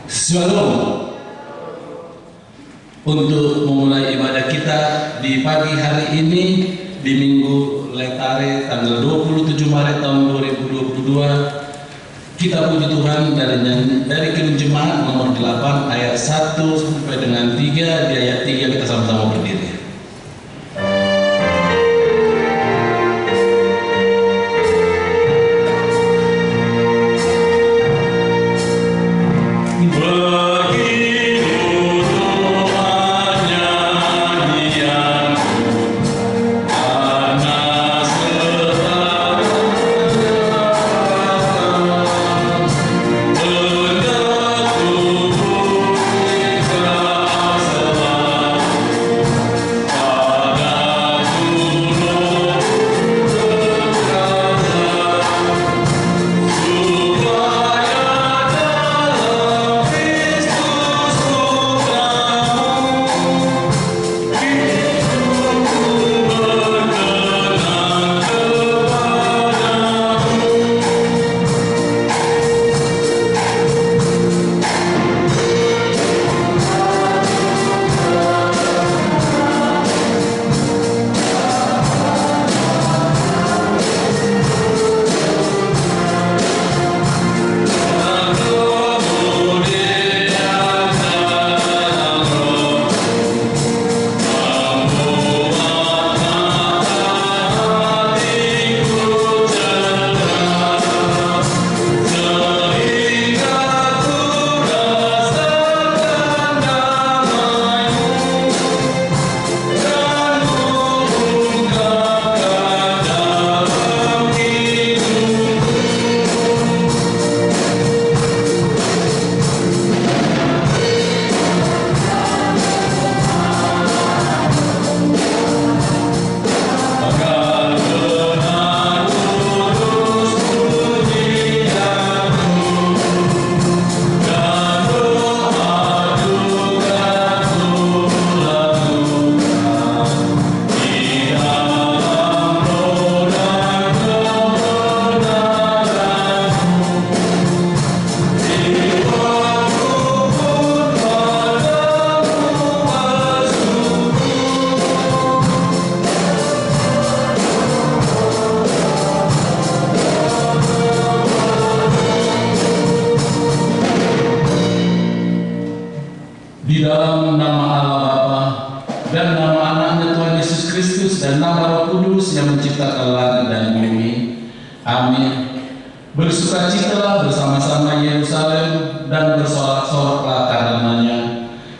Shalom. Untuk memulai ibadah kita di pagi hari ini di Minggu Letare tanggal 27 Maret tahun 2022, kita puji Tuhan dari Kidung Jemaat nomor 8 ayat 1 sampai dengan 3. Di ayat 3 kita sama-sama berdiri. Di dalam nama Allah Bapa dan nama anaknya Tuhan Yesus Kristus dan nama Roh Kudus yang menciptakan langit dan bumi. Amin. Bersukacitalah bersama-sama Yerusalem dan bersorak-soraklah karenanya.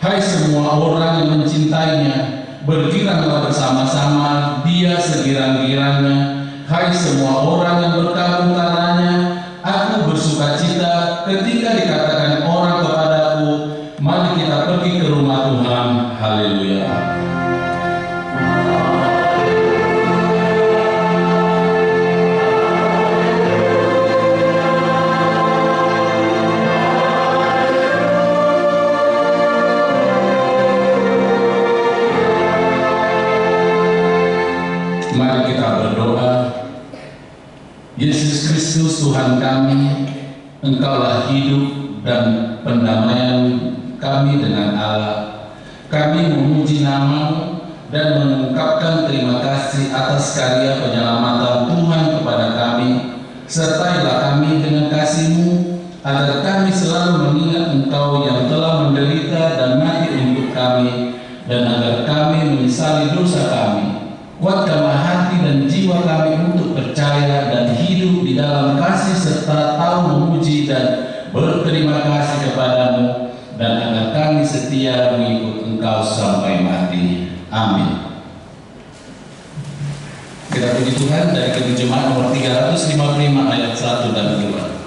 Hai semua orang yang mencintainya, bergiranglah bersama-sama Dia segirang-girangnya. Hai semua orang yang berkabung karenanya, aku bersukacita ketika dikatakan orang kepadaku, mari kita pergi ke rumah Tuhan. Haleluya. Mari kita berdoa. Yesus Kristus Tuhan kami, Engkaulah hidup dan pendamaian kami dengan Allah. Kami memuji nama-Mu dan mengungkapkan terima kasih atas karya penyelamatan Tuhan kepada kami. Sertailah kami dengan kasih-Mu, agar kami selalu mengingat Engkau yang telah menderita dan mati untuk kami, dan agar kami menyesali dosa kami. Kuatkanlah hati dan jiwa kami untuk percaya dan hidup di dalam kasih serta tahu memuji dan berterima kasih kepadamu, dan agar kami setia mengikut Engkau sampai mati. Amin. Kita puji Tuhan dari Kidung Jemaat nomor 355 ayat 1 dan 2.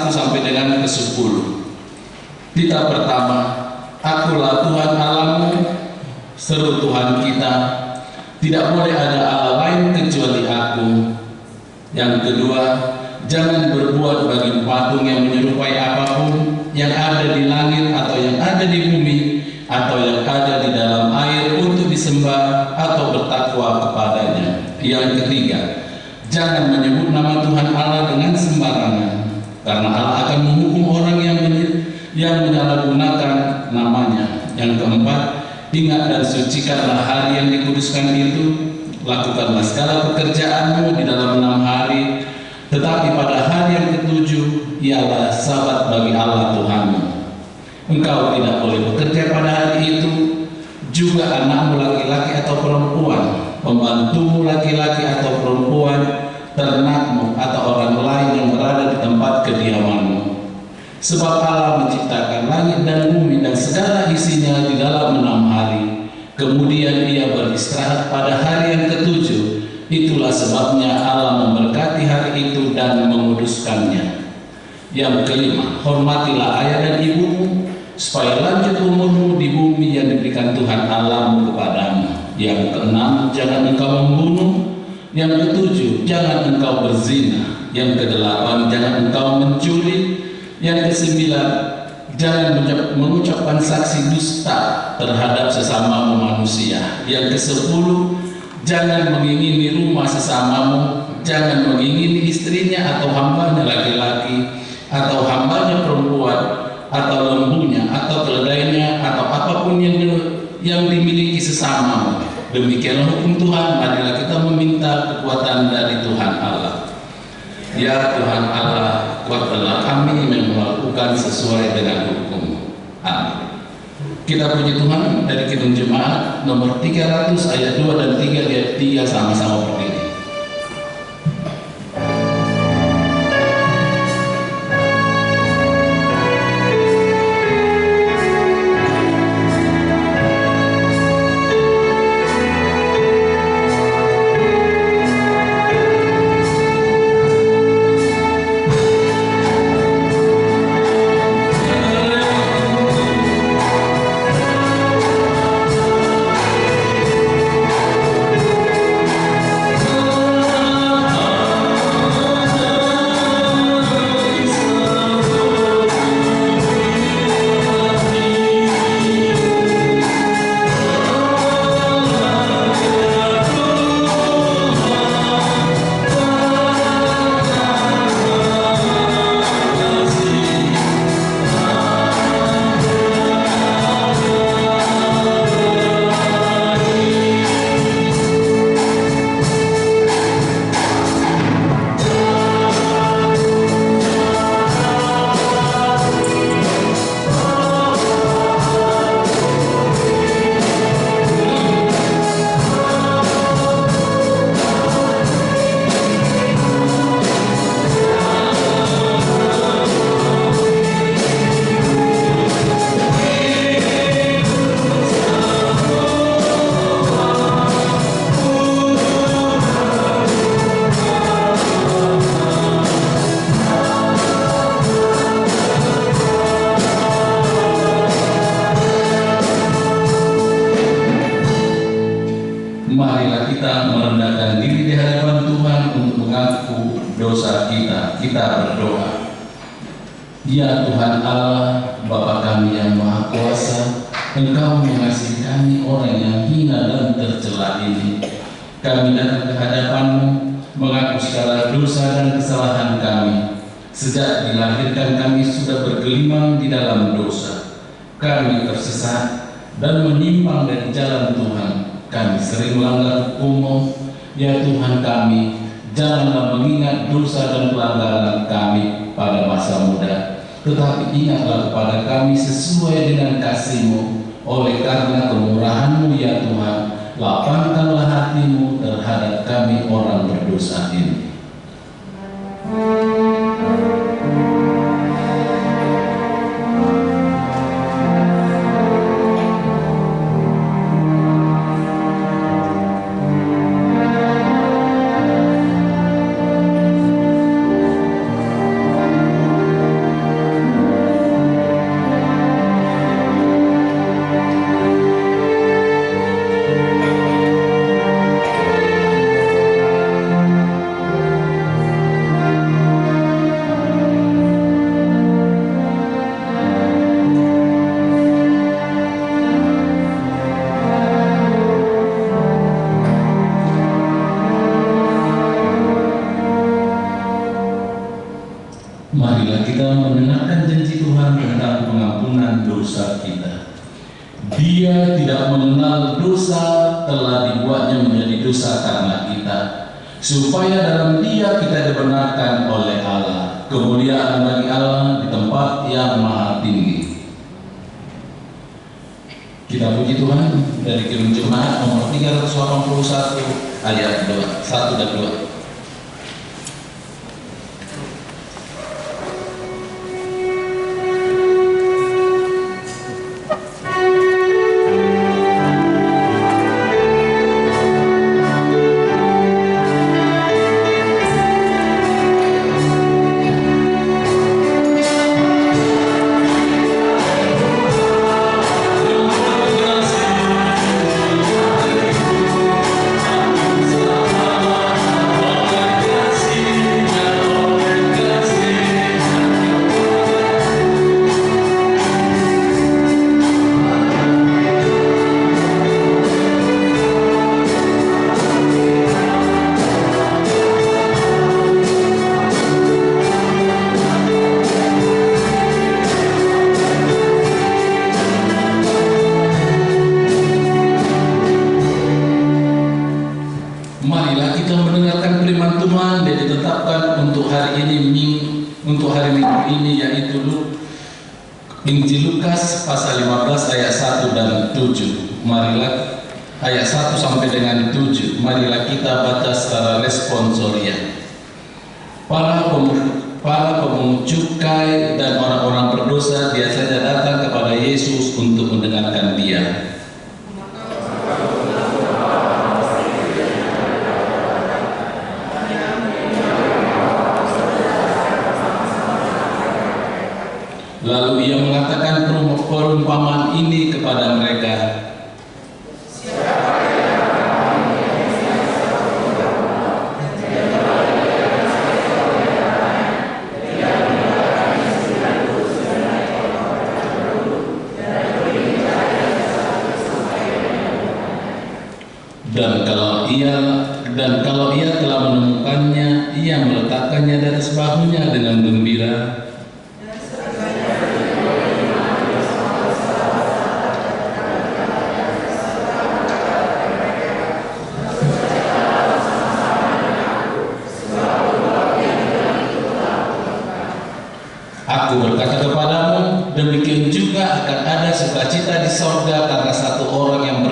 1 sampai dengan ke-10. Titah pertama, Akulah Tuhan Allahmu, seru Tuhan kita, tidak boleh ada Allah lain kecuali Aku. Yang kedua, jangan berbuat bagi patung yang menyerupai apapun yang ada di langit atau yang ada di bumi atau yang ada di dalam air untuk disembah atau bertakwa kepadanya. Yang ketiga, jangan menyebut nama Tuhan Allah dengan sembarangan, karena Allah akan menghukum orang yang menyalahgunakan namanya. Yang keempat, ingat dan sucikanlah hari yang dikuduskan itu. Lakukanlah segala pekerjaanmu di dalam 6 hari, tetapi pada hari yang ke-7 ialah Sabat bagi Allah Tuhanmu. Engkau tidak boleh bekerja pada hari itu, juga anakmu laki-laki atau perempuan, pembantumu laki-laki atau perempuan, ternakmu atau orang lain yang berada di tempat kediamanmu. Sebab Allah menciptakan langit dan bumi dan segala isinya di dalam 6 hari. Kemudian Ia beristirahat pada hari yang ke-7. Itulah sebabnya Allah memberkati hari itu dan menguduskannya. Yang kelima, hormatilah ayah dan ibumu, supaya lanjut umurmu di bumi yang diberikan Tuhan Allahmu kepadamu. Yang keenam, jangan engkau membunuh. Yang ketujuh, jangan engkau berzina. Yang kedelapan, jangan engkau mencuri. Yang kesembilan, jangan mengucapkan saksi dusta terhadap sesamamu manusia. Yang kesepuluh, jangan mengingini rumah sesamamu, jangan mengingini istrinya atau hambanya laki-laki, atau hambanya perempuan, atau lembunya, atau keledainya, atau apapun yang dimiliki sesamamu. Demikianlah hukum Tuhan. Marilah kita meminta kekuatan dari Tuhan Allah. Ya Tuhan Allah, kuatkanlah kami melakukan sesuai dengan hukum. Amin. Kita puji Tuhan dari Kidung Jemaat nomor 300 ayat 2 dan 3 ayat 3 sama-sama berdiri. Marilah kita merendahkan diri di hadapan Tuhan untuk mengaku dosa kita. Kita berdoa. Ya Tuhan Allah, Bapa kami yang Maha Kuasa, Engkau mengasihi kami orang yang hina dan tercela ini. Kami datang ke hadapan-Mu mengaku segala dosa dan kesalahan kami. Sejak dilahirkan kami sudah bergelimang di dalam dosa. Kami tersesat dan menyimpang dari jalan Tuhan. Kami sering melanggar hukum-Mu. Ya Tuhan kami, janganlah mengingat dosa dan pelanggaran kami pada masa muda, tetapi ingatlah kepada kami sesuai dengan kasih-Mu. Oleh karena kemurahan-Mu ya Tuhan, lapangkanlah hati-Mu terhadap kami orang berdosa ini. kita. Dia tidak mengenal dosa, telah dibuatnya menjadi dosa karena kita, supaya dalam Dia kita dibenarkan oleh Allah. Kemuliaan bagi Allah di tempat yang maha tinggi. Kita puji Tuhan dari Kirim Jemaat nomor 381 ayat 1 dan 2. Marilah kita mendengarkan firman Tuhan yang ditetapkan untuk hari ini, untuk hari Minggu ini, yaitu Injil Lukas pasal 15 ayat 1 dan 7. Marilah ayat 1 sampai dengan 7. Marilah kita baca secara responsoria. Para pemungut cukai dan orang-orang berdosa biasanya datang kepada Yesus untuk mendengarkan Dia. Lalu Ia mengatakan perumpamaan ini kepada mereka. Dan kalau ia telah menemukannya, ia meletakkannya di atas bahunya dengan gembira. Aku berkata kepadamu, demikian juga akan ada sukacita di sorga karena satu orang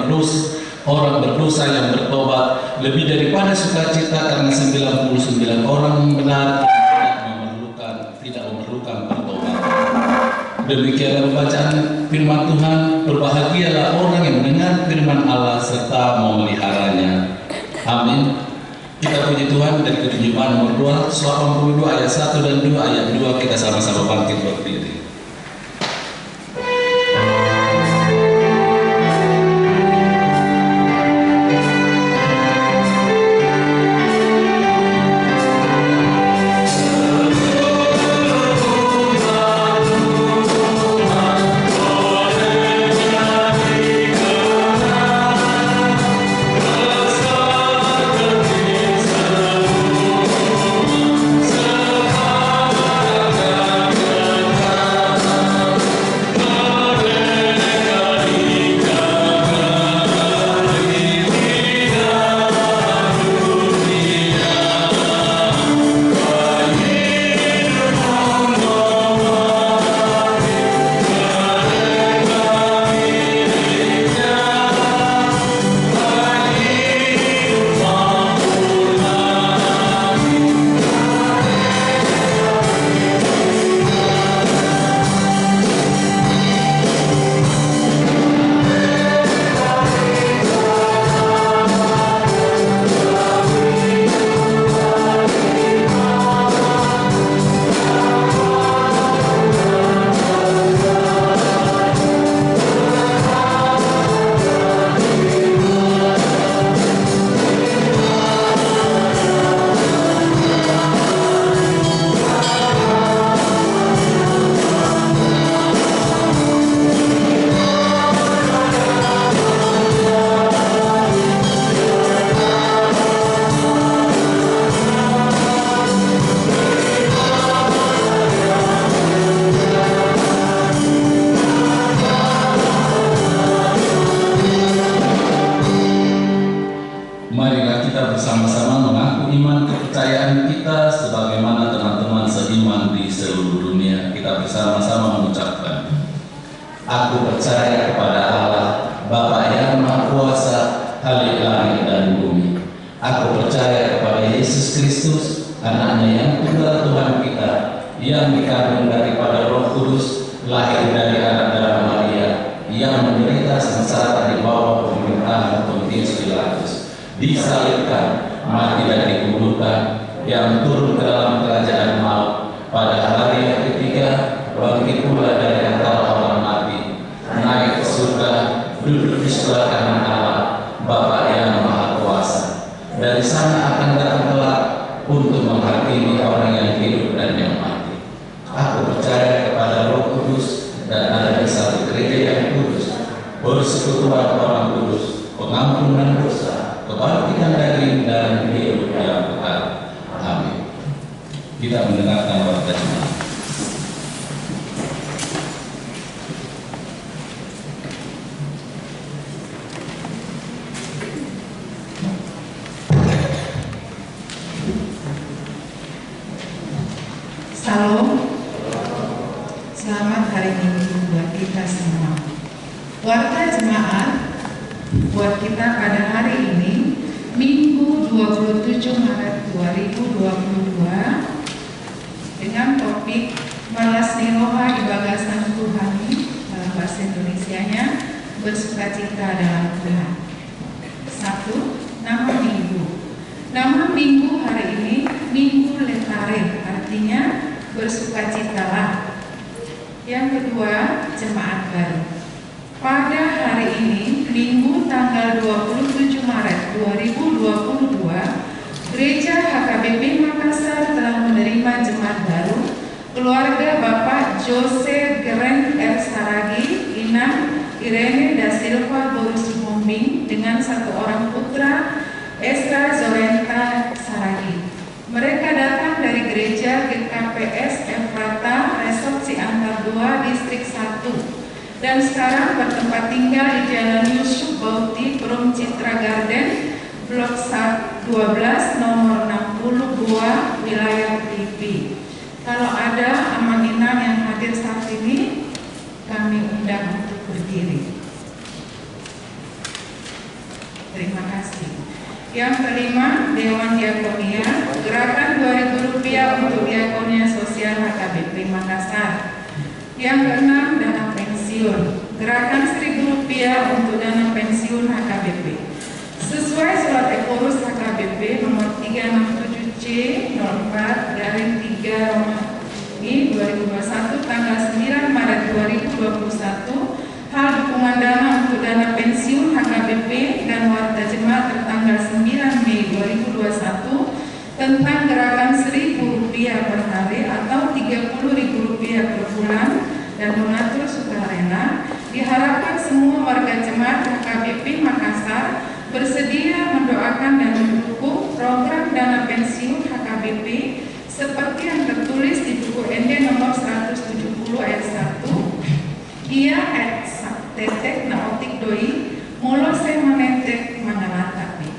berdosa yang bertobat, lebih daripada sukacita karena 99 orang benar yang tidak memerlukan pertobatan. Demikianlah bacaan firman Tuhan. Berbahagialah orang yang mendengar firman Allah serta memeliharanya. Amin. Kita puji Tuhan dari Ketujuan nomor 282 ayat 1 dan 2 ayat 2. Kita sama-sama bangkit berdiri. sebagai kandung daripada Roh Kudus, lahir dari anak darah Maria, yang menderita sengsara di bawah pemerintahan Pontius Pilatus, disalibkan, mati dan dikuburkan, yang turun ke dalam kerajaan maut, pada hari yang ketiga bangkit pula dari antara orang mati, naik ke surga, duduk di sebelah kanan Allah, Bapa yang Maha Kuasa. Dari sana akan datang kelak untuk menghakimi orang yang hidup dan yang mati. Aku percaya kepada Roh Kudus dan ada di satu gereja yang kudus, persekutuan orang kudus, pengampunan dosa, kebangkitan daging dan hidup yang kekal. Amin. Kita mendengarkan warta jemaat. Salam, selamat hari Minggu buat kita semua. Warta jemaat buat kita pada hari ini, Minggu 27 Maret 2022, dengan topik Malas Niroha Ibagasan Tuhani, dalam bahasa Indonesianya, bersukacita dalam Tuhan. 1. Nama Minggu. Nama Minggu hari ini Minggu Letare, artinya bersukacitalah. Yang kedua, jemaat baru. Pada hari ini, Minggu tanggal 27 Maret 2022, Gereja HKBP Makassar telah menerima jemaat baru, keluarga Bapak Jose Geren R. Saragi, Inang Irene da Silva Borus Mombing, dengan satu orang putra, Esra Zorenta Saragi. Mereka datang dari gereja GKPS Efrata, Resort Ciantar 2, Distrik 1, dan sekarang bertempat tinggal di Jalan Yusuf Bauti, Brum Citra Garden, Blok 12, nomor 62, wilayah TV. Kalau ada amanginang yang hadir saat ini, kami undang untuk berdiri. Terima kasih. Yang kelima, Dewan Diakonia, gerakan Rp2.000 untuk Diakonia Sosial HKBP Makassar. Yang keenam, dana pensiun, gerakan Rp1.000 untuk dana pensiun HKBP. Sesuai surat Ekorus HKBP nomor 367/4/3/2021 tanggal 9 Maret 2021, hal dukungan dana untuk dana pensiun HKBP dan warta jemaat tertanggal 9 Mei 2021 tentang gerakan Rp1.000 per hari atau Rp30.000 per bulan dan donatur sukarela, diharapkan semua warga jemaat HKBP Makassar bersedia mendoakan dan mendukung program dana pensiun HKBP seperti yang tertulis di buku ND nomor 170 ayat 1. Ia tetek naotik doi mulo saya menetek mengalatapi.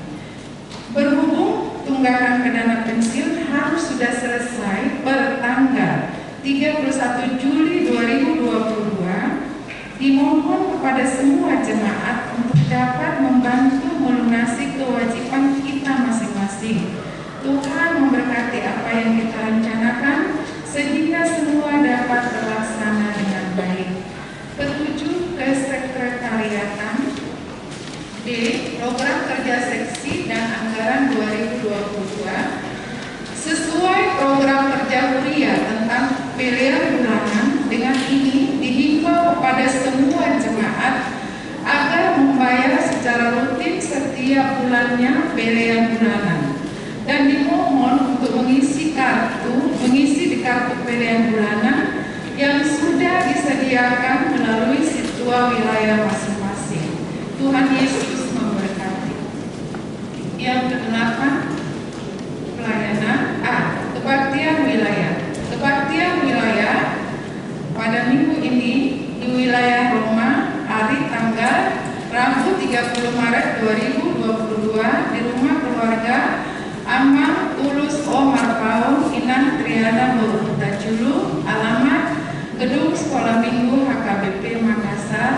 Berhubung tunggakan ke dana pensiun harus sudah selesai per tanggal 31 Juli 2022, dimohon kepada semua jemaat untuk dapat membantu melunasi kewajiban kita masing-masing. Tuhan memberkati apa yang kita rencanakan sehingga semua dapat terlaksana dengan baik. Ketujuh, kesekretariatan. D. Program kerja seksi dan anggaran 2022. Sesuai program kerja kuliah tentang pilihan bulanan, dengan ini dihimbau kepada semua jemaat agar membayar secara rutin setiap bulannya pilihan bulanan, dan dimohon untuk mengisi di kartu pilihan bulanan yang sudah disediakan melalui situa wilayah masing-masing. Tuhan Yesus memberkati. Yang kedelapan, pelayanan. A. Kebaktian wilayah. Kebaktian wilayah pada minggu ini di wilayah Roma, hari tanggal Rabu 30 Maret 2022 di rumah keluarga Amang Ulus Omar Paul Inang Triana Boruta Julu, alamat Gedung Sekolah Minggu HKBP Makassar,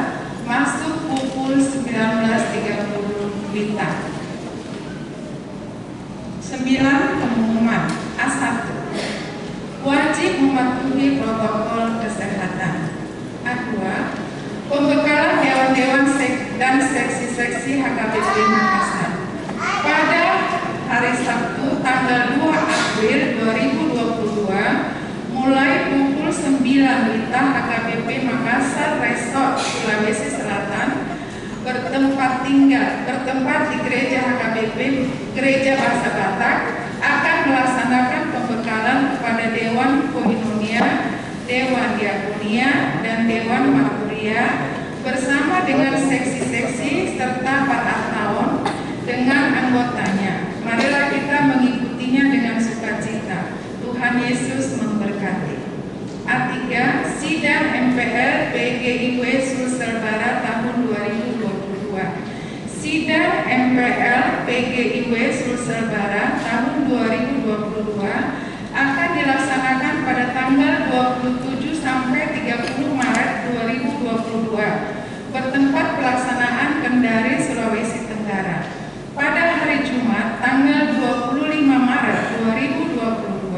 masuk pukul 19.30 WITA. 9. Pengumuman. A1. Wajib mematuhi protokol kesehatan. Kedua, pembekalan dewan-dewan dan seksi-seksi HKBP Makassar. Pada hari Sabtu tanggal 2 April 2022 mulai pukul 9 WITA HKBP Makassar Resort Sulawesi Selatan bertempat di gereja HKBP Gereja Bahasa Batak akan melaksanakan pembekalan kepada Dewan Koinonia, Dewan Diakonia, dan Dewan Marturia bersama dengan seksi-seksi serta para tahun dengan anggotanya. Marilah kita mengikutinya dengan sukacita. Tuhan Yesus memberkati. A3, Sidang MPR PGIW Sulsel Barat tahun 2022. Sidang MPR PGIW Sulsel Barat tahun 2022 akan dilaksanakan pada tanggal 27 sampai 30 Maret 2022 bertempat pelaksanaan Kendari, Sulawesi Tenggara. Pada hari Jumat tanggal 25 Maret 2022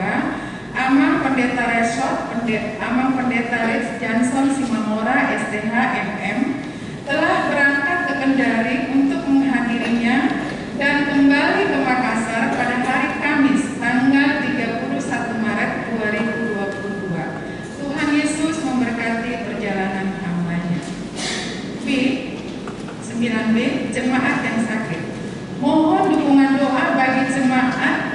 Amang Pendeta Resort Amang Pendeta Rich Johnson Simamora STH MM telah berangkat ke Kendari untuk menghadirinya dan kembali ke Makassar pada hari Kamis tanggal 31 Maret 2022. Tuhan Yesus memberkati perjalanan hamba-Nya. 9B, jemaat yang sakit. Mohon dukungan doa bagi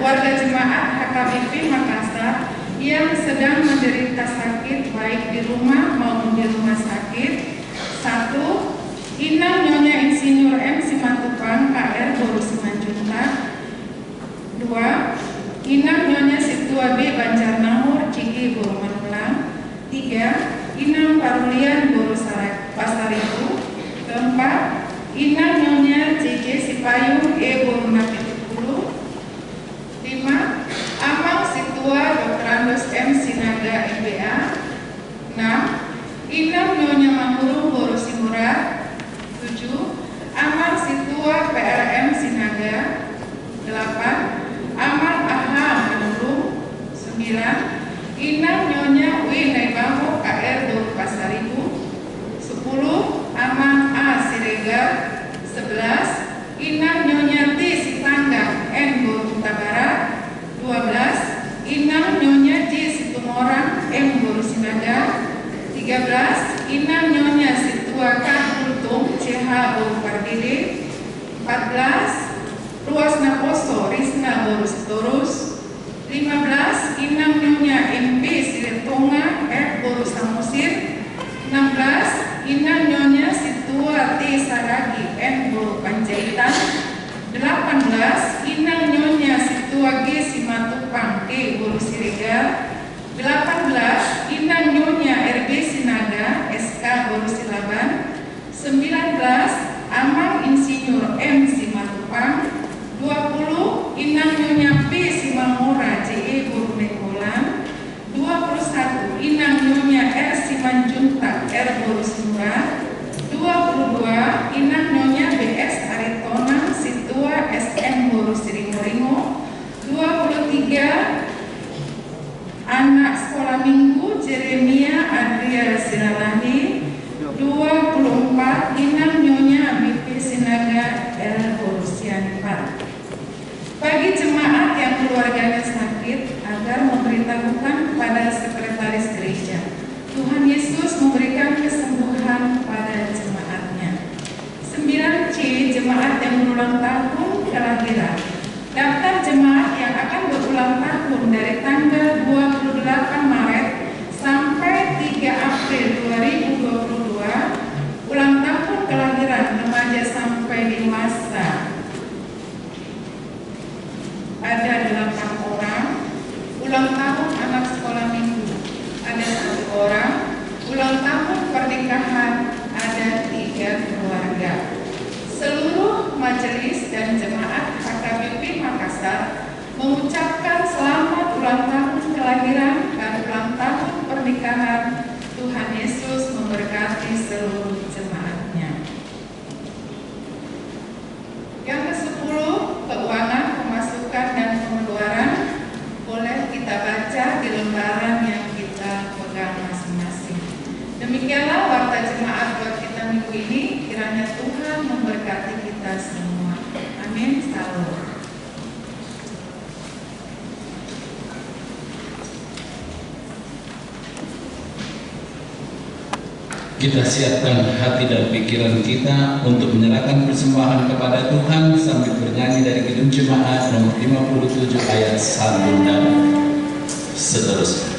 warga jemaat HKBP Makassar yang sedang menderita sakit baik di rumah maupun di rumah sakit. 1. Inang Nyonya Insinyur M. Simatupang KR Boru Simanjuntak. 2. Inang Nyonya Situa B. Banjarnahur Ciki Boru Manulang. 3. Inang Parulian Boru Pasaribu. 4. Inang Nyonya CJ Sipayung E. Boru Napitupulu. 5. Amang Situa Dr. Andos M. Sinaga MBA. 6. Inang Nyonya Manurung Boru Simurat. 7. Amang Situa PRM Sinaga. 8. Amang Aha Manurung. 9. Inang Nyonya Wi Naibamo KR Boru Pasaribu. 10. Amang A Siregar. 11. Inang Nyonya T Sitanggang N Boru Kuta Barat. 12. Inang Nyonya J Situmorang M Boru Sinaga. 13. Inang Nyonya Situa K Kultum CH Boru Pardede. 14. Ruas Naposo Risna Boru Sitorus. 15. Inang Nyonya MP Siretonga F Boru Samosir. 16. Inang Nyonya Situa T Saragi N Boru Panjaitan. 18. Inang Nyonya Situa G Simatupang K Boru Siregar. 18. Inang Nyonya RB Sinaga SK Boru Silaban. 19. Amang Insinyur M Simatupang. 20. Inang Nyonya P Simamora JE Boru Nekolan. 21. Inang Nyonya R Simanjuntak R Boru Simurat. 22. Inang Nyonya BS Aritonang Situa SM Boru Siringo-Ringo. 23. Anak sekolah minggu Jeremia Adria Silalahi. 24. Inang Nyonya BP Sinaga R Boru Sianipar. Bagi jemaat yang keluarganya sakit agar memberitahukan kepada sekretaris gereja. Tuhan Yesus memberikan kesembuhan pada jemaatnya. 9C, jemaat yang berulang tahun kelahiran. Daftar jemaat yang akan berulang tahun dari tanggal 28 Maret sampai 3 April 2022, ulang tahun kelahiran remaja sampai dewasa ada 8 orang, ulang tahun anak sekolah minggu ada 1 orang, ulang tahun pernikahan ada 3 keluarga. Seluruh majelis dan jemaat HKBP Makassar mengucapkan selamat ulang tahun kelahiran dan ulang tahun pernikahan. Tuhan Yesus memberkati seluruh jemaatnya. Yang ke-10, keuangan, pemasukan dan pengeluaran boleh kita baca di lembaran yang kita Kita siapkan hati dan pikiran kita untuk menyerahkan persembahan kepada Tuhan sambil bernyanyi dari Kidung Jemaat nomor 57 ayat 1 dan seterusnya.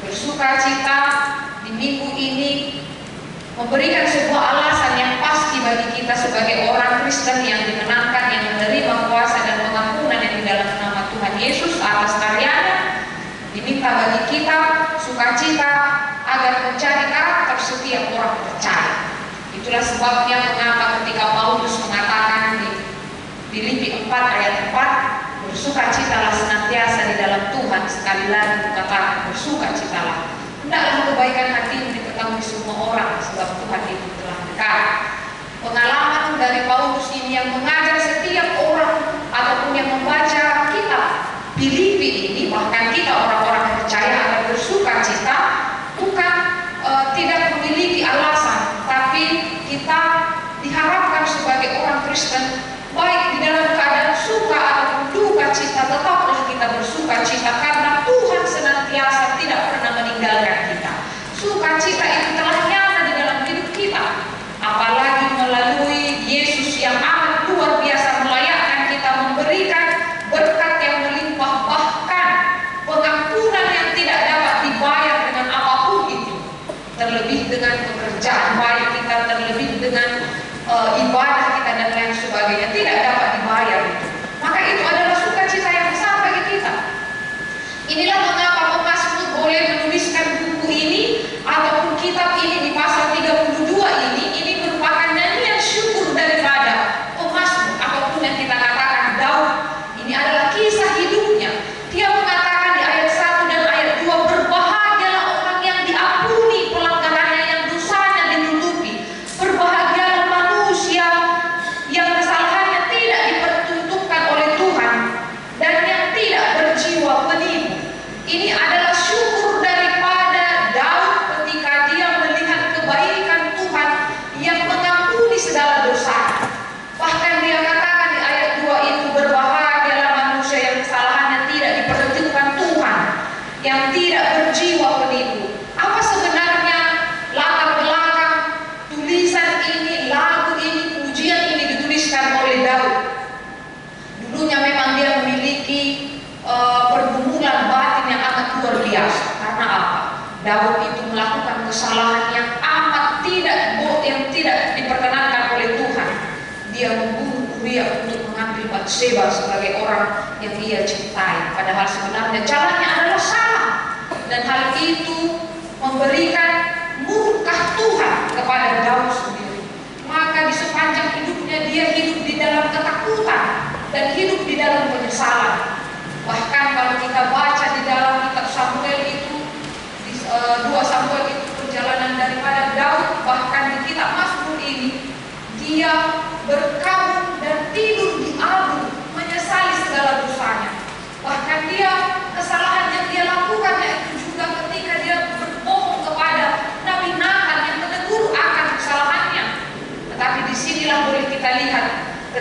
Bersukacita di minggu ini memberikan sebuah alasan yang pasti bagi kita kita sebagai orang Kristen yang dimenangkan, yang menerima kuasa dan pengampunan yang di dalam nama Tuhan Yesus atas karyanya, diminta bagi kita sukacita agar mencari karakter setiap orang percaya. Itulah sebabnya mengapa ketika Paulus mengatakan di Filipi 4 ayat 4, bersukacitalah senantiasa di dalam Tuhan. Sekali lagi dikatakan bersukacitalah. Hendaklah kebaikan hatimu diketahui semua orang, sebab Tuhan itu telah dekat. Pengalaman dari Paulus ini yang mengajar setiap orang ataupun yang membaca kitab Filipi ini, bahkan kita orang-orang percaya agar bersukacita, bukan tidak memiliki alasan, tapi kita diharapkan sebagai orang Kristen, baik di dalam keadaan suka ataupun duka cita, tetaplah kita bersukacita karena Tuhan senantiasa tidak pernah meninggalkan kita. Sukacita itu telah nyata di dalam hidup kita, apalagi melalui Yesus yang amat luar biasa melayakkan kita, memberikan berkat yang melimpah, bahkan pengampunan yang tidak dapat dibayar dengan apapun itu, terlebih dengan pekerjaan baik kita, terlebih dengan ibadah kita dan lain sebagainya, tidak dapat dibayar itu. Maka itu adalah sukacita yang besar bagi kita. Inilah mengapa pemazmur boleh menuliskan buku ini ataupun kitab ini di pasal 32 ini merupakan nyanyian syukur daripada pemazmur ataupun yang kita katakan Daud. Ini adalah kisah hidupnya. Dia mengatakan di ayat 1 dan ayat 2, berbahagialah orang yang diampuni pelanggarannya, yang dosanya ditutupi. Berbahagialah manusia yang kesalahannya tidak dipertuntutkan oleh Tuhan dan yang tidak berjiwa penipu. Ini adalah syukur daripada Daud ketika dia melihat kebaikan Tuhan yang mengampuni segala dosa. Bahkan dia katakan di ayat 2 itu, berbahagialah manusia yang kesalahannya tidak diperhitungkan Tuhan, yang tidak berjiwa penipu. Apa sebenarnya latar belakang tulisan ini, lagu ini, pujian ini dituliskan oleh Daud? Dulunya memang dia memiliki pergumulan batin yang amat luar biasa. Karena apa? Daud itu melakukan kesalahan yang amat yang tidak diperkenankan oleh Tuhan. Dia membunuh Uria untuk mengambil Batseba sebagai orang yang ia cintai, padahal sebenarnya jalannya adalah salah, dan hal itu memberikan murka Tuhan kepada Daud sendiri. Maka di sepanjang hidupnya dia hidup di dalam ketakutan dan hidup di dalam penyesalan. Bahkan kalau kita baca di dalam kitab Samuel itu, di 2 Samuel itu perjalanan daripada Daud, bahkan di kitab Mazmur ini dia berkabung dan tidur di abu, menyesali segala dosanya. Bahkan dia, kesalahan yang dia lakukan yaitu juga ketika dia berbohong kepada Nabi Nathan yang menegur akan kesalahannya. Tetapi disinilah boleh kita lihat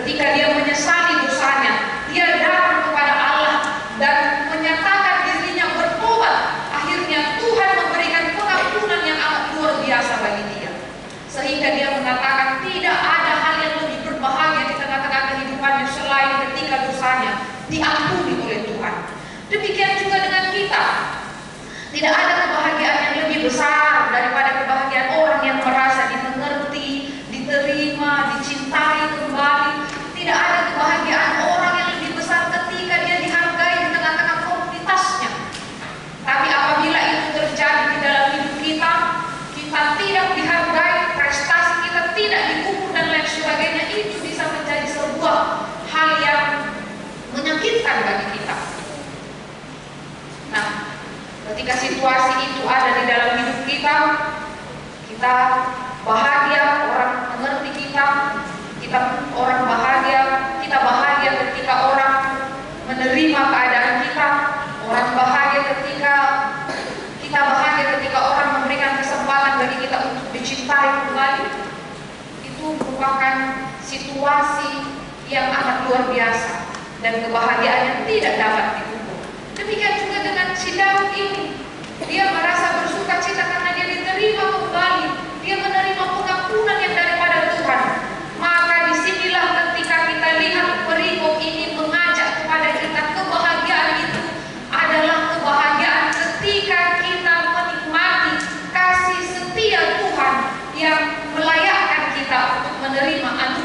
ketika dia menyesali dosanya, dia datang kepada Allah dan menyatakan dirinya bertobat. Akhirnya Tuhan memberikan pengampunan yang amat luar biasa bagi dia, sehingga dia mengatakan tidak ada hal yang lebih berbahagia di tengah-tengah kehidupannya selain ketika dosanya diampuni oleh Tuhan. Demikian juga dengan kita. Tidak ada kebahagiaan yang lebih besar daripada kebahagiaan orang yang merasa dimengerti, diterima, dicintai kembali. Tidak ada kebahagiaan orang yang lebih besar ketika dia dihargai di tengah-tengah komunitasnya. Tapi apabila itu terjadi di dalam hidup kita, kita tidak dihargai, prestasi kita tidak diukur dan lain sebagainya, itu bisa menjadi sebuah hal yang menyakitkan bagi kita. Nah, ketika situasi itu ada di dalam hidup kita, kita bahagia, orang mengerti kita orang bahagia, kita bahagia ketika orang menerima keadaan kita, orang bahagia ketika kita bahagia ketika orang memberikan kesempatan bagi kita untuk dicintai kembali. Itu merupakan situasi yang amat luar biasa dan kebahagiaan yang tidak dapat diukur. Demikian juga dengan si Daud ini, dia merasa bersuka cita karena dia diterima kembali, dia menerima pengampunan yang daripada Tuhan. Maka disinilah ketika kita lihat perikop ini mengajak kepada kita, kebahagiaan itu adalah kebahagiaan ketika kita menikmati kasih setia Tuhan yang melayakkan kita untuk menerima anugerah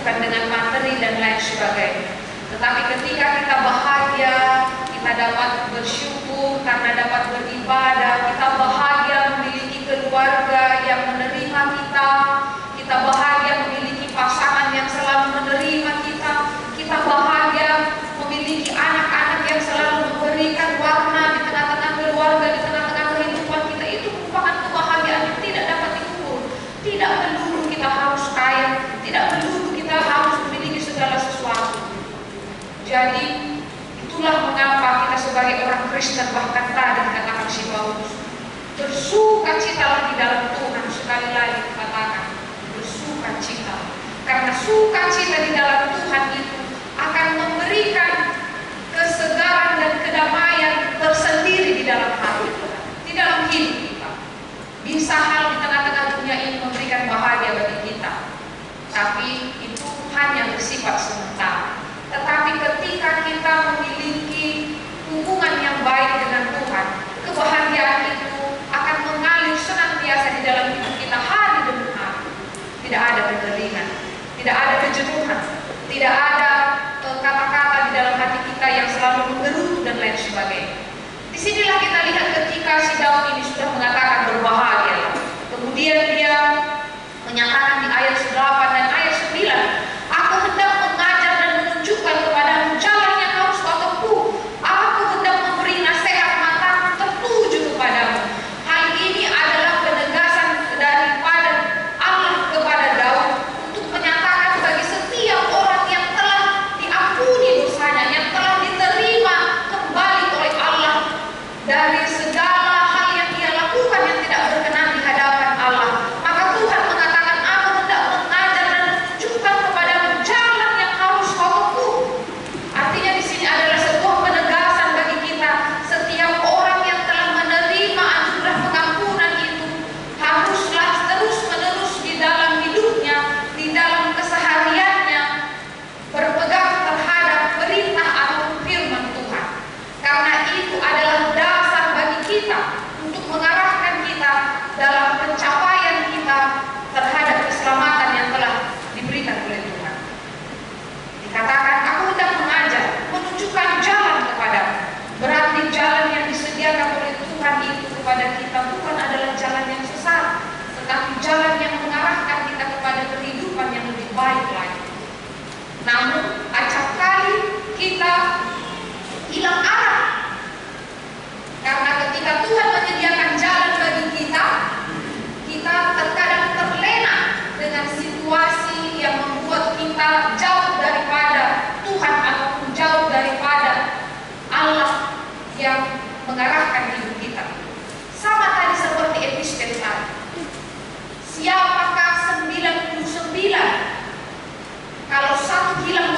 bukan dengan materi dan lain sebagainya. Tetapi ketika kita bahagia, kita dapat bersyukur karena dapat beribadah, kita bahagia memiliki keluarga yang menerima kita, kita bahagia memiliki pasangan yang selalu menerima kita, kita bahagia memiliki anak-anak yang selalu memberikan warna di tengah-tengah keluarga, di tengah-tengah kehidupan kita. Itu merupakan kebahagiaan yang tidak dapat diukur. Tidak melulu kita harus kaya, tidak melulu kita harus memiliki segala sesuatu. Jadi itulah mengapa kita sebagai orang Kristen, bahkan tadi dikatakan si Paulus, bersukacitalah di dalam Tuhan. Sekali lagi dikatakan bersukacita, karena sukacita di dalam Tuhan itu akan memberikan kesegaran dan kedamaian tersendiri di dalam hati kita, di dalam hidup kita. Bisa hal di tengah-tengah dunia ini memberikan bahagia bagi kita, tapi itu hanya bersifat sementara. Tetapi ketika kita memiliki hubungan yang baik dengan Tuhan, kebahagiaan itu akan mengalir senantiasa di dalam hidup kita hari demi hari. Tidak ada kekeringan, tidak ada kejenuhan, tidak ada kata-kata di dalam hati kita yang selalu menggerutu dan lain sebagainya. Disinilah kita lihat ketika si Daud ini sudah mengatakan berbahagia. Kemudian dia menyatakan di ayat 8 dan ayat 9, aku hendak mengajar dan menunjukkan kepadamu jalan yang harus kau tempuh. Aku hendak memberi nasihat matamu tertuju kepadamu. Hal ini adalah penegasan daripada Allah kepada Daud untuk menyatakan bagi setiap orang yang telah diampuni dosanya, yang telah diterima kembali oleh Allah dari segala hal yang dia lakukan yang tidak berkenan di hadapan Allah, maka Tuhan mengatakan, aku hendak mengajar dan menunjukkan kepadamu jalan yang harus kau tempuh. Artinya di sini adalah sebuah penegasan bagi kita. Setiap orang yang telah menerima anugerah pengampunan itu haruslah terus-menerus di dalam hidupnya, di dalam kesehariannya, berpegang terhadap perintah atau firman Tuhan. Karena itu adalah dasar bagi kita untuk mengarahkan kita dalam pencapaian kita terhadap keselamatan yang telah diberikan oleh Tuhan. Dikatakan, aku hendak mengajar, menunjukkan jalan kepadamu. Berarti jalan yang disediakan oleh Tuhan itu kepada kita bukan adalah jalan yang sesat, tetapi jalan yang mengarahkan kita kepada kehidupan yang lebih baik lagi. Namun, acap kali kita hilang arah. Karena ketika Tuhan menyediakan jalan bagi kita, kita terkadang terlena dengan situasi yang membuat kita jauh daripada Tuhan ataupun jauh daripada Allah yang mengarahkan hidup kita. Sama tadi seperti epistel tadi. Siapakah 99? Kalau satu hilang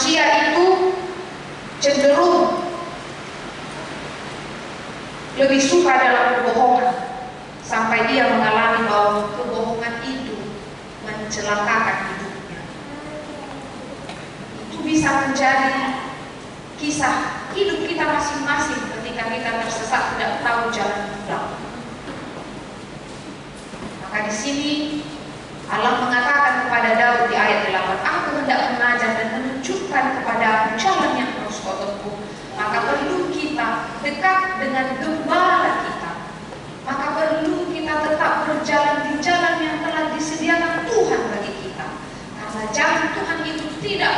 manusia itu cenderung lebih suka dalam kebohongan, sampai dia mengalami bahwa kebohongan itu mencelakakan hidupnya. Itu bisa menjadi kisah hidup kita masing-masing ketika kita tersesat tidak tahu jalan pulang. Maka di sini Allah mengatakan kepada Daud di ayat 8, "Aku hendak mengajar dan menunjukkan kepadamu jalan yang harus kau tempuh." Maka perlu kita dekat dengan gembala kita. Maka perlu kita tetap berjalan di jalan yang telah disediakan Tuhan bagi kita. Karena jalan Tuhan itu tidak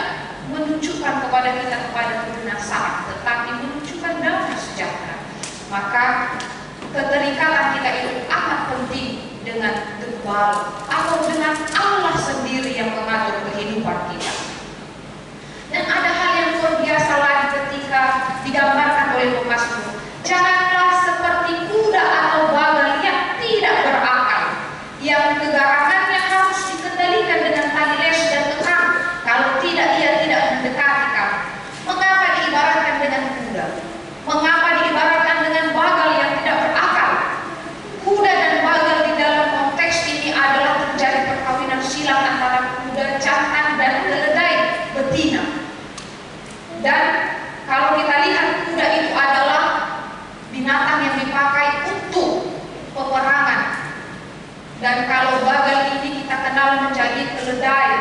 menunjukkan kepada kita kepada kebinasaan, tetapi menunjukkan damai sejahtera. Maka keterikatan kita itu amat penting dengan gembala atau dengan Allah sendiri yang mengatur kehidupan kita. Dan ada hal yang luar biasa lagi ketika digambarkan oleh pemazmur. Janganlah seperti kuda atau bagal yang tidak berakal, yang kegaramannya harus dikendalikan dengan tali les dan kekang. Kalau tidak, ia tidak mendekati kamu. Mengapa diibaratkan dengan kuda? Mengapa diibaratkan dengan bagal yang tidak berakal? Kuda dan bagal di dalam konteks ini adalah terjadi perkawinan silang antara kuda jantan dan keledai betina. Dan kalau kita lihat, kuda itu adalah binatang yang dipakai untuk peperangan. Dan kalau bagal ini kita kenal menjadi keledai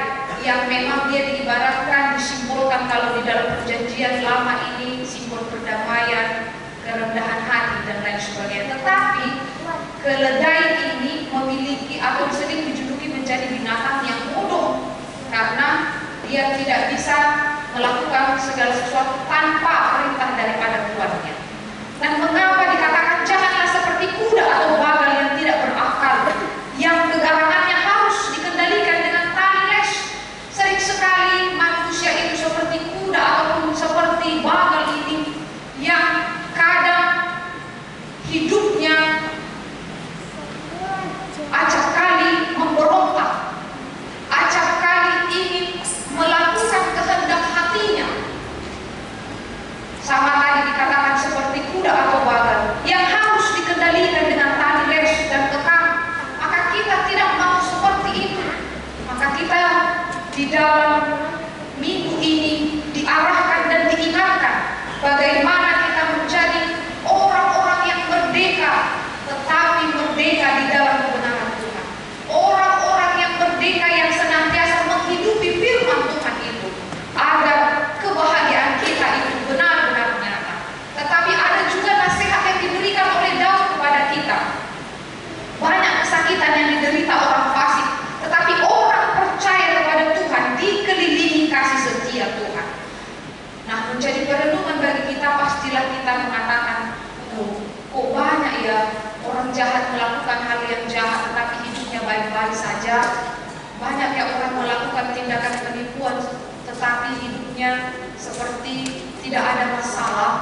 yang memang dia diibaratkan, disimbolkan kalau di dalam perjanjian lama ini simbol perdamaian, kerendahan hati dan lain sebagainya. Tetapi keledai ini memiliki atau sering dijuluki menjadi binatang yang bodoh karena dia tidak bisa melakukan segala sesuatu tanpa perintah daripada tuannya. Dan mengapa dikatakan janganlah seperti kuda atau bagal yang tidak berakal, yang kegaramannya harus dikendalikan dengan tali les. Sering sekali manusia itu seperti kuda ataupun seperti bagal ini yang kadang hidupnya acap kali memberontak, acap kali ingin melakukan kehendak hatinya. Sama tadi dikatakan seperti kuda atau bagal yang harus dikendalikan dengan tali les dan kekang. Maka kita tidak mau seperti itu. Maka kita di dalam minggu ini diarahkan dan diingatkan bagaimana kita menjadi orang-orang yang merdeka, tetapi merdeka di dalam kebenaran Tuhan. Orang-orang yang merdeka yang senantiasa menghidupi firman Tuhan itu, agar kebahagiaan kita itu benar-benar nyata. Tetapi ada juga nasihat yang diberikan oleh Daud kepada kita. Banyak kesakitan yang diderita orang fasik, tetapi orang percaya kepada Tuhan dikelilingi kasih setia Tuhan. Nah, menjadi perenungan bagi kita, pastilah kita mengatakan, oh, kok banyak ya orang jahat melakukan hal yang jahat tetapi hidupnya baik-baik saja. Banyak ya orang melakukan tindakan penipuan tetapi hidupnya seperti tidak ada masalah.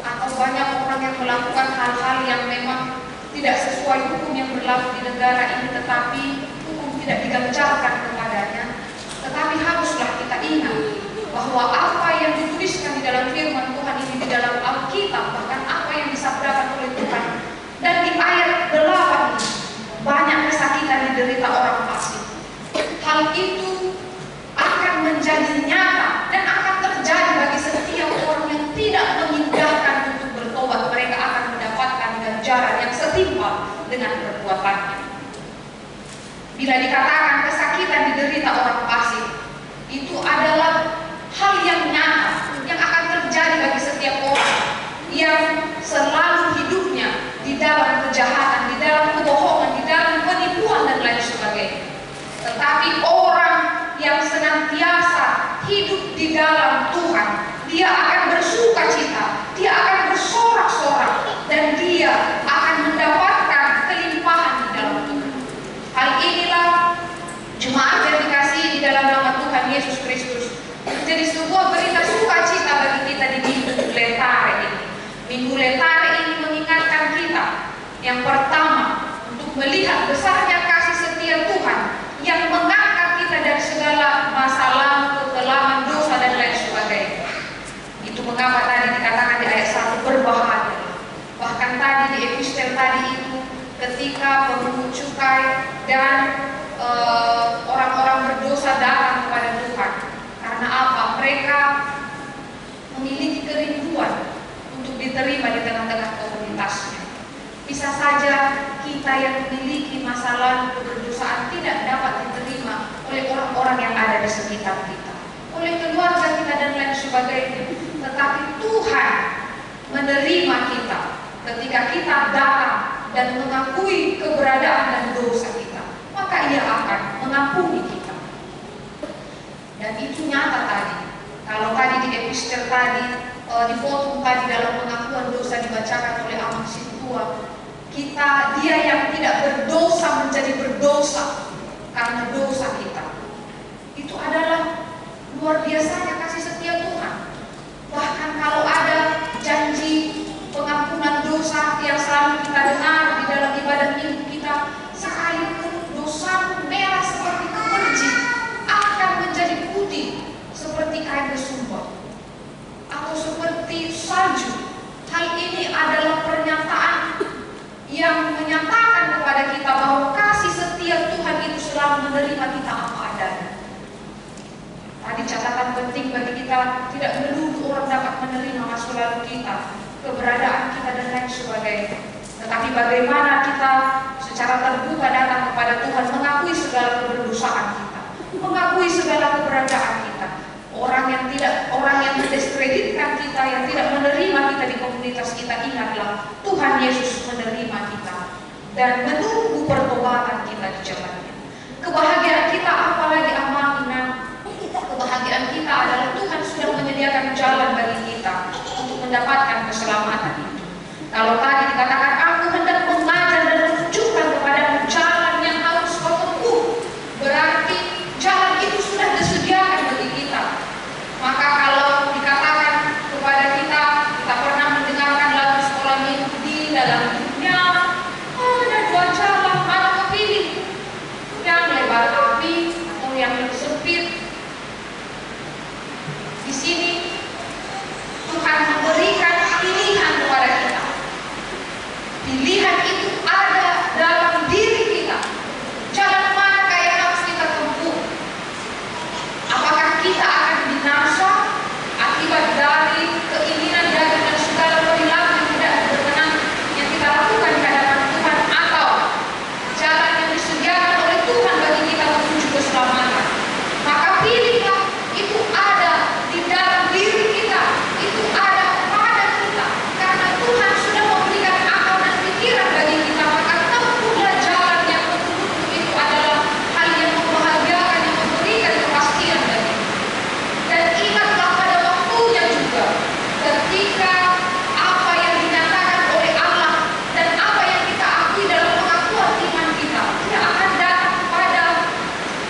Atau banyak orang yang melakukan hal-hal yang memang tidak sesuai hukum yang berlaku di negara ini, tetapi hukum tidak digencarkan kepadanya. Tetapi haruslah kita ingat bahwa apa yang dituliskan di dalam firman Tuhan ini, di dalam Alkitab, bahkan apa yang disabdakan oleh Tuhan, dan di ayat 8 ini banyak kesakitan diderita orang fasik. Hal itu akan menjadi nyata dan akan terjadi bagi setiap orang yang tidak mengindahkan untuk bertobat. Mereka akan mendapatkan ganjaran yang setimpal dengan perbuatannya. Bila dikatakan kesakitan diderita orang fasik, itu adalah hal yang nyata yang akan terjadi bagi setiap orang yang selalu hidupnya di dalam kejahatan, di dalam kebohongan, di dalam penipuan dan lain sebagainya. Tetapi orang yang senantiasa hidup di dalam Tuhan, dia akan bersuka cita, dia akan bersorak-sorak, dan dia akan mendapatkan kelimpahan di dalam Tuhan. Hal inilah jemaat yang dikasihi di dalam nama Tuhan Yesus Kristus, jadi sebuah berita sukacita bagi kita di Minggu Letare ini. Minggu Letare ini mengingatkan kita yang pertama untuk melihat besarnya kasih setia Tuhan yang mengangkat kita dari segala masalah, kekelaman, dosa dan lain sebagainya. dan orang-orang berdosa datang kepada Tuhan. Karena apa? Mereka memiliki kerinduan untuk diterima di tengah-tengah komunitasnya. Bisa saja kita yang memiliki masa lalu berdosaan tidak dapat diterima oleh orang-orang yang ada di sekitar kita, oleh keluarga kita dan lain sebagainya. Tetapi Tuhan menerima kita ketika kita datang dan mengakui keberadaan dan dosa kita, maka Ia akan mengampuni kita. Dan itu nyata tadi. Kalau tadi di epistel tadi, dipotong tadi dalam pengakuan dosa dibacakan oleh Amang Sintua, dia yang tidak berdosa menjadi berdosa karena dosa kita. Itu adalah luar biasanya kasih setia Tuhan. Bahkan kalau ada janji pengampunan dosa yang selalu kita dengar di dalam ibadah minggu kita, sekalipun dosamu merah seperti kemerji, akan menjadi putih seperti kain bersumpah atau seperti salju. Hal ini adalah pernyataan yang menyatakan kepada kita bahwa kasih setia Tuhan itu selalu menerima kita apa adanya. Tadi catatan penting bagi kita, tidak melulu orang dapat menerima masa lalu kita, keberadaan kita dan lain sebagainya. Tetapi bagaimana kita secara terbuka datang kepada Tuhan, mengakui segala keberdosaan kita, mengakui segala keberadaan kita. Orang yang mendiskreditkan kita, yang tidak menerima kita di komunitas kita, ingatlah Tuhan Yesus menerima kita dan menunggu pertobatan kita di jalannya. Kebahagiaan kita apalagi amalina, kebahagiaan kita adalah Tuhan sudah menyediakan jalan bagi kita untuk mendapatkan keselamatan itu. Kalau tadi dikatakan aku hendak mengajar dan menunjukkan kepadamu jalan yang harus kau tempuh, berarti jalan itu sudah disediakan bagi kita. Maka kalau dikatakan kepada kita pernah mendengarkan lagu sekolah minggu di dalam dunia ada dua jalan, mana kau pilih? Yang lebar api atau yang lebih sempit? Di sini Tuhan memberikan pilihan kepada kita. Pilihan itu ada dalam diri kita. Jalan mana yang harus kita tempuh? Apakah kita akan binasa akibat dari keinginan jalan dan segala perilaku yang tidak berkenan yang kita lakukan di hadapan Tuhan, atau jalan yang disediakan oleh Tuhan bagi kita menuju keselamatan? Maka pilihlah. Itu ada di dalam diri kita, itu ada pada kita, karena Tuhan sudah memberikan akal dan pikiran bagi kita. Maka tempuhlah jalan yang betul-betul itu adalah hal yang membahagiakan, yang memberikan kepastian bagi kita. Dan ingatlah pada waktunya juga, ketika apa yang dinyatakan oleh Allah dan apa yang kita akui dalam pengakuan iman kita tidak akan datang pada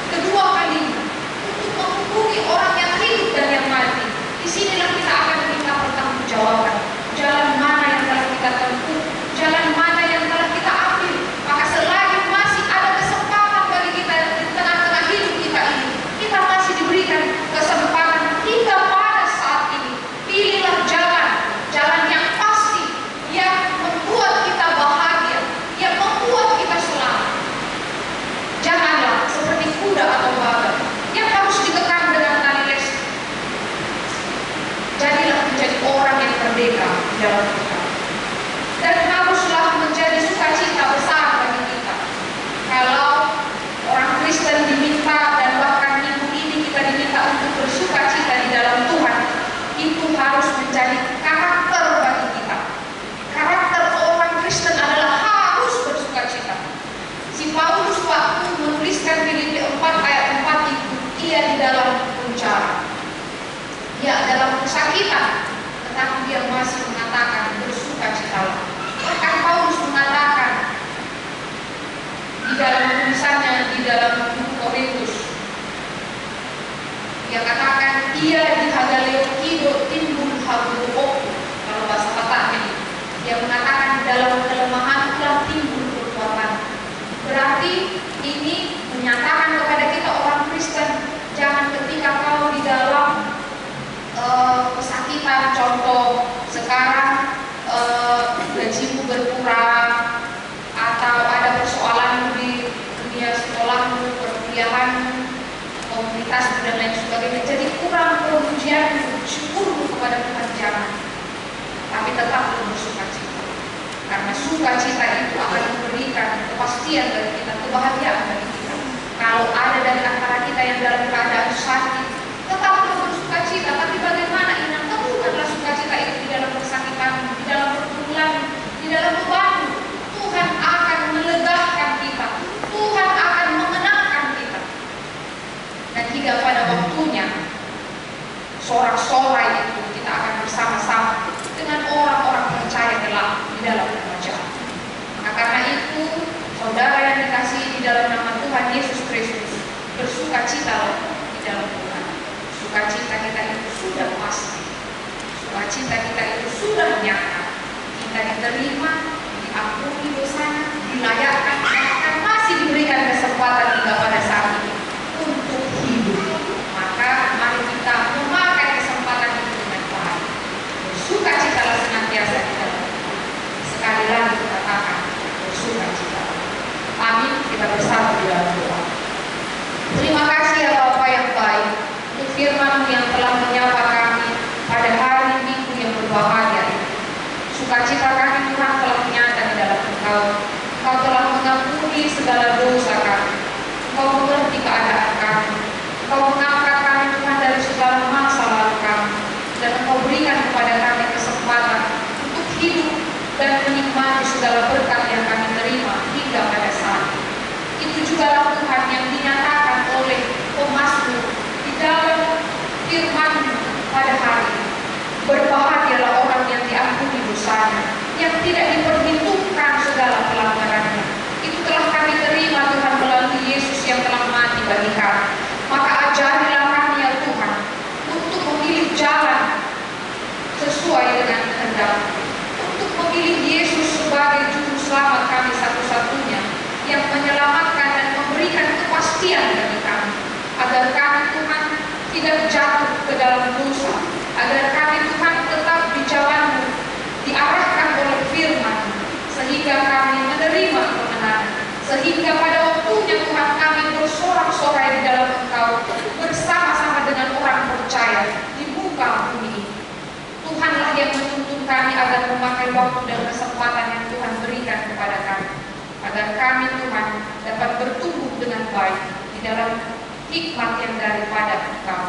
kedua kalinya untuk menghubungi orang yang hidup dan yang mati. Disinilah kita akan diminta pertanggungjawaban. Jalan mana yang telah kita tempuh, jalan mana yang telah kita ambil. Maka selagi masih ada kesempatan bagi kita di tengah-tengah hidup kita ini, kita masih diberikan kesempatan hingga pada saat ini. Pilihlah jalan yang pasti, yang membuat kita bahagia, yang membuat kita selamat. Janganlah seperti kuda atau bagal yang harus ditekan dengan tali lesi. Jadilah menjadi orang yang merdeka di dalam kita. Dan haruslah menjadi sukacita besar bagi kita. Kalau orang Kristen diminta, dan bahkan minggu ini kita diminta untuk bersukacita di dalam Tuhan, itu harus menjadi karakter bagi kita. Karakter orang Kristen adalah harus bersukacita. Si Paulus waktu menuliskan Filipi 4 ayat 4 itu, ia di dalam penjara, ia dalam kesakitan, tetapi dia masih mengatakan bersukacitalah. Bahkan Paulus mengatakan di dalam tulisannya di dalam buku Korintus, dia katakan ia di Hagaleukido timbul habuoku. Kalau bahasa Bataknya, dia mengatakan di dalam kelemahan telah timbul kekuatan. Berarti ini menyatakan kepada kita orang Kristen, jangan ketika kau di dalam kesakitan, contoh sekarang gajimu berkurang atau ada persoalan di dunia pujianmu, syukurmu kepada Tuhan jangan. Tapi tetap bersukacita. Karena sukacita itu akan memberikan kepastian bagi kita, kebahagiaan bagi kita. Kalau ada dari antara kita yang dalam keadaan sakit, tetaplah bersukacita. Tapi bagaimana inang, temukanlah sukacita itu di dalam kesakitan, di dalam pergumulan, di dalam beban. Tuhan akan melegakan kita, Tuhan akan mengenangkan kita. Dan hingga pada waktunya sorak-sorai itu kita akan bersama-sama dengan orang-orang percaya gelap di dalam kerajaan. Maka karena itu, saudara yang dikasihi di dalam nama Tuhan Yesus Kristus, bersukacitalah di dalam Tuhan. Sukacita kita itu sudah pasti, sukacita kita itu sudah nyata. Kita diterima, diampuni dosanya, dilayakkan, bahkan masih diberikan kesempatan hingga pada saat ini untuk hidup. Maka mari kita memakai kesempatan itu dengan baik. Bersukacitalah senantiasa di dalam Tuhan. Sekali lagi kita katakan bersukacita. Amin. Kita bersatu di dalam doa. Terima kasih ya Bapa yang baik untuk firman-Mu yang telah menyapa kami pada hari Minggu yang berbahagia ini. Sukacita kami Tuhan telah nyata di dalam Engkau. Engkau telah mengampuni segala dosa kami. Engkau mengerti keadaan kami. Engkau mengangkat kami Tuhan dari segala masa lalu kami. Dan Engkau berikan kepada kami kesempatan untuk hidup dan menikmati segala berkat yang kami terima hingga pada saat ini. Itu juga Tuhan yang dinyatakan oleh pemazmur di dalam firman-Mu pada hari ini. Berbahagialah orang yang diampuni dosanya, yang tidak diperhitungkan segala pelanggarannya. Itu telah kami terima Tuhan melalui Yesus yang telah mati bagi kami. Maka ajarilah kami ya Tuhan untuk memilih jalan sesuai dengan kehendak-Mu, untuk memilih Yesus sebagai juru selamat kami satu-satunya yang menyelamatkan dan memberikan kepastian bagi kami, agar kami Tuhan tidak jatuh ke dalam dosa, agar kami Tuhan tetap di jalan-Mu, diarahkan oleh firman-Mu, sehingga kami menerima kemenangan, sehingga pada waktunya Tuhan kami bersorak-sorai di dalam Engkau bersama-sama dengan orang percaya di muka bumi ini. Tuhanlah yang menuntun kami agar memakai waktu dan kesempatan yang Tuhan berikan kepada kami, agar kami Tuhan dapat bertumbuh dengan baik di dalam hikmat yang daripada Engkau.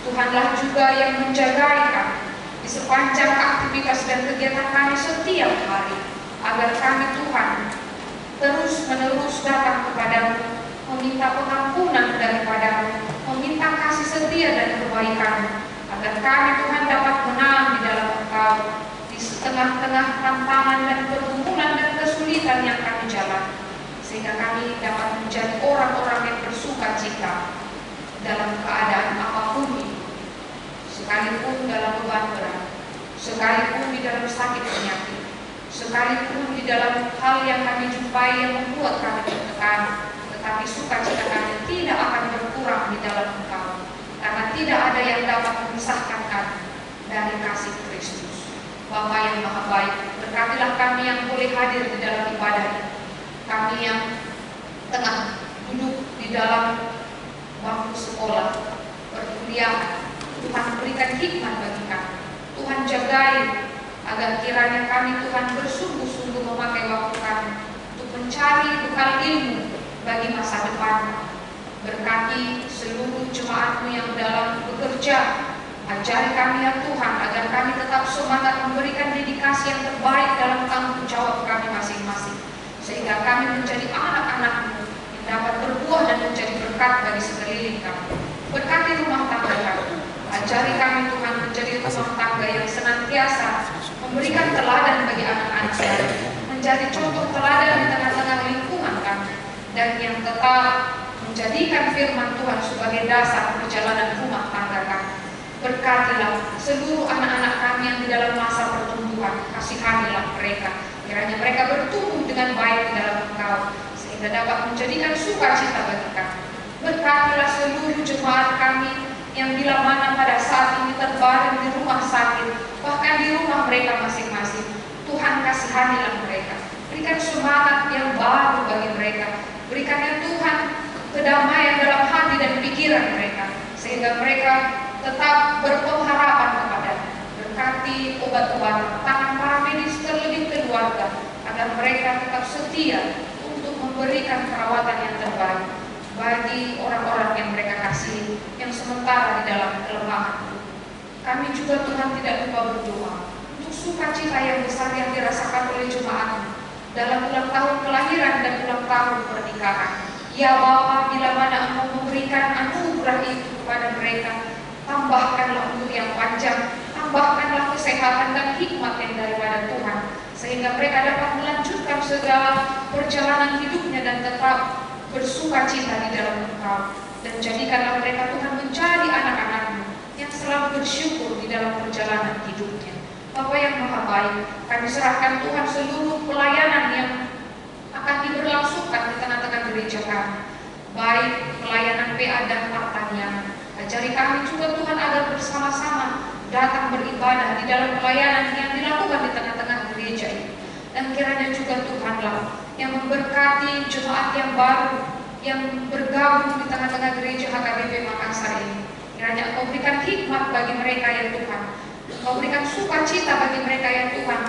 Tuhanlah juga yang menjagai kami di sepanjang aktivitas dan kegiatan kami setiap hari, agar kami Tuhan terus-menerus datang kepadamu, meminta pengampunan daripada-Mu, meminta kasih setia dan kebaikan-Mu, agar kami Tuhan dapat menang di dalam Engkau di tengah-tengah tantangan dan pergumulan dan kesulitan yang kami jalani, sehingga kami dapat menjadi orang-orang yang bersukacita dalam keadaan apapun itu, sekalipun dalam beban berat, sekalipun di dalam sakit penyakit, sekalipun di dalam hal yang kami jumpai yang membuat kami tertekan, tetapi sukacita kami tidak akan berkurang di dalam Engkau, karena tidak ada yang dapat memisahkan kami dari kasih Kristus. Bapa yang Maha Baik, berkatilah kami yang boleh hadir di dalam ibadah ini, kami yang tengah duduk di dalam bangku sekolah, perkuliahan. Tuhan berikan hikmat bagi kami. Tuhan jagai agar kiranya kami Tuhan bersungguh-sungguh memakai waktu kami untuk mencari bekal ilmu bagi masa depan. Berkati seluruh jemaat-Mu yang dalam bekerja. Ajari kami ya Tuhan agar kami tetap semangat memberikan dedikasi yang terbaik dalam tanggung jawab kami masing-masing, sehingga kami menjadi anak-anak-Mu yang dapat berbuah dan menjadi berkat bagi sekeliling kami. Berkati rumah tangga kami. Ajari kami Tuhan menjadi rumah tangga yang senantiasa memberikan teladan bagi anak-anak kami, menjadi contoh teladan di tengah-tengah lingkungan kami, dan yang tetap menjadikan firman Tuhan sebagai dasar perjalanan rumah tangga kami. Berkatilah seluruh anak-anak kami yang di dalam masa pertumbuhan, kasihanilah mereka, kiranya mereka bertumbuh dengan baik di dalam Engkau, sehingga dapat menjadikan sukacita bagi kami. Berkatilah seluruh jemaat kami yang bila mana pada saat ini terbaring di rumah sakit, bahkan di rumah mereka masing-masing. Tuhan kasihanilah mereka, berikan semangat yang baru bagi mereka, berikan ya Tuhan kedamaian dalam hati dan pikiran mereka, sehingga mereka tetap berpengharapan kepada-Nya. Berkati obat-obatan tangan para medis terlebih keluarga, agar mereka tetap setia untuk memberikan perawatan yang terbaik bagi orang-orang yang mereka kasihi yang sementara di dalam kelemahan. Kami juga Tuhan tidak lupa berdoa untuk sukacita yang besar yang dirasakan oleh jemaat dalam ulang tahun kelahiran dan ulang tahun pernikahan. Ya Bapa, bila mana Engkau memberikan anugerah itu kepada mereka, tambahkanlah umur yang panjang, tambahkanlah kesehatan dan hikmat yang daripada Tuhan, sehingga mereka dapat melanjutkan segala perjalanan hidupnya dan tetap bersukacita di dalam Engkau. Dan jadikanlah mereka Tuhan menjadi anak-anak-Mu yang selalu bersyukur di dalam perjalanan hidupnya. Bapa yang Maha Baik, kami serahkan Tuhan seluruh pelayanan yang akan diberlangsungkan di tengah-tengah gereja kami, baik pelayanan PA dan pertanian. Ajari kami juga Tuhan agar bersama-sama datang beribadah di dalam pelayanan yang dilakukan di tengah-tengah gereja ini. Dan kiranya juga Tuhanlah yang memberkati jemaat yang baru yang bergabung di tengah-tengah gereja HKBP Makassar ini. Kiranya Engkau berikan hikmat bagi mereka ya Tuhan. Engkau berikan sukacita bagi mereka ya Tuhan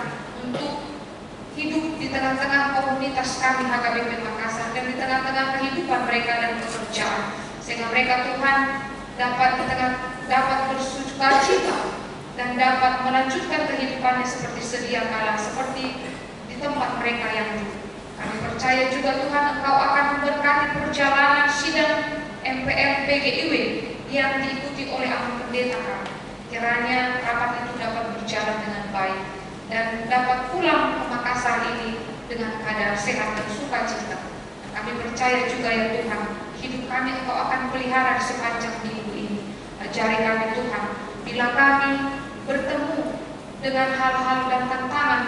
untuk hidup di tengah-tengah komunitas kami HKBP Makassar dan di tengah-tengah kehidupan mereka dan pekerjaan, sehingga mereka Tuhan dapat bersukacita dan dapat melanjutkan kehidupannya seperti sedia kala, seperti di tempat mereka yang dulu. Kami percaya juga Tuhan Engkau akan memberkati perjalanan sidang MPR PGIW yang diikuti oleh Ahli Pendeta kami. Kiranya rapat itu dapat berjalan dengan baik dan dapat pulang ke Makassar ini dengan keadaan sehat dan sukacita. Kami percaya juga ya Tuhan, hidup kami Engkau akan pelihara sepanjang minggu ini. Ajari kami Tuhan, bila kami bertemu dengan hal-hal dan tantangan,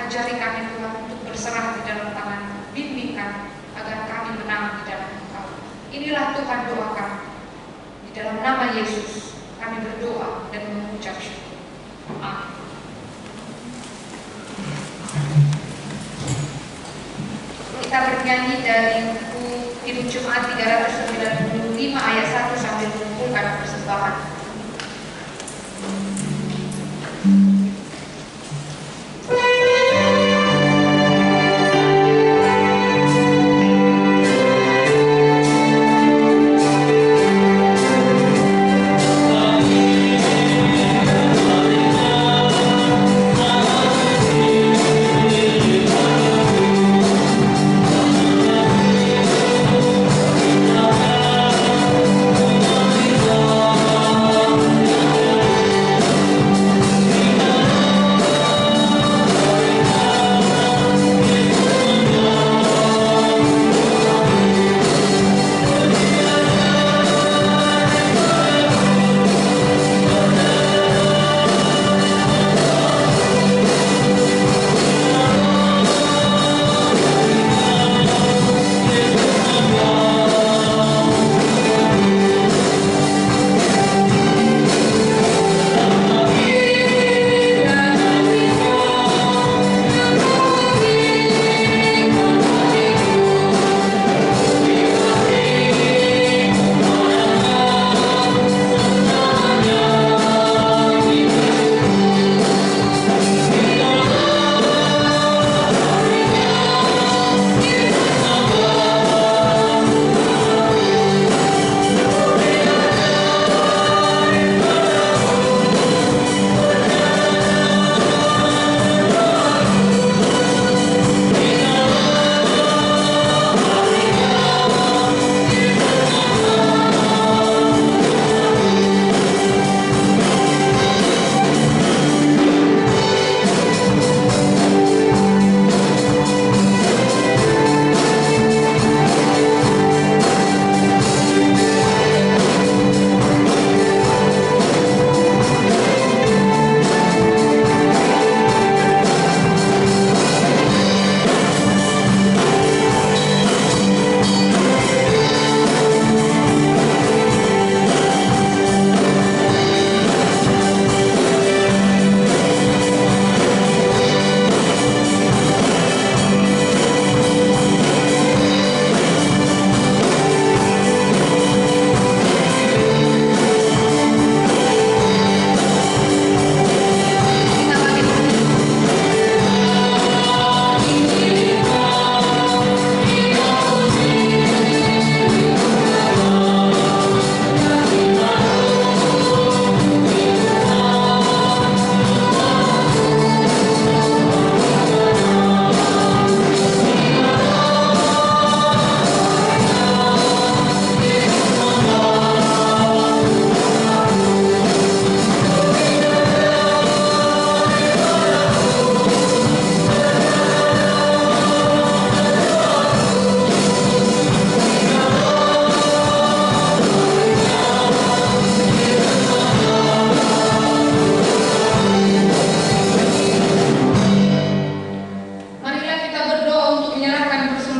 ajari kami Tuhan untuk berserah di dalam tangan, bimbing kami agar kami menang di dalam Engkau. Inilah Tuhan doa kami. Di dalam nama Yesus kami berdoa dan mengucap syukur. Amin. Kita bernyanyi dari buku Hidup Jemaat 395 ayat 1 sambil mengumpulkan persembahan. Oh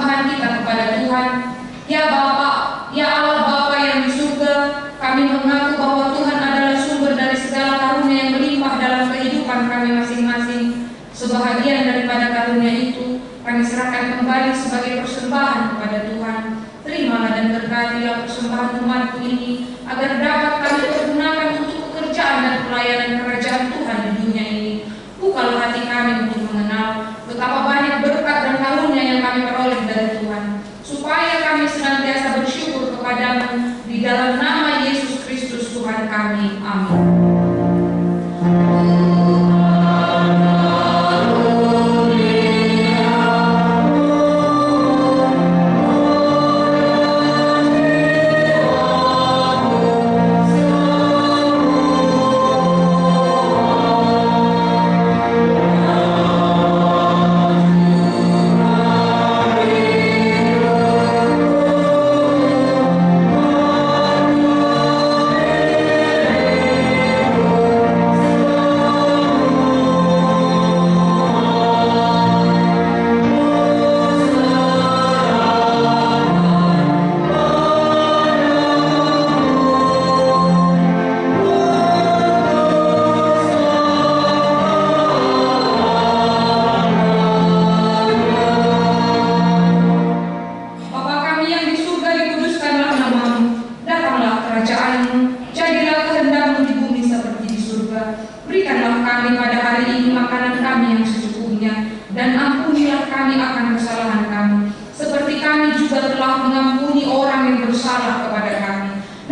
persembahan kita kepada Tuhan. Ya Bapa, ya Allah Bapa yang di surga, kami mengaku bahwa Tuhan adalah sumber dari segala karunia yang melimpah dalam kehidupan kami masing-masing. Sebahagian daripada karunia itu kami serahkan kembali sebagai persembahan kepada Tuhan. Terimalah dan berkatilah persembahan umatku ini, agar dapat kami pergunakan untuk pekerjaan dan pelayanan kerajaan Tuhan di dunia ini. Bukalah hati kami untuk mengenal betapa banyak berkat dan karunia yang kami peroleh dari Tuhan, supaya kami senantiasa bersyukur kepadamu di dalam nama Yesus Kristus Tuhan kami. Amin.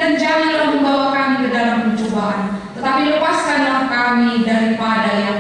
Dan janganlah membawa kami ke dalam pencobaan, tetapi lepaskanlah kami daripada yang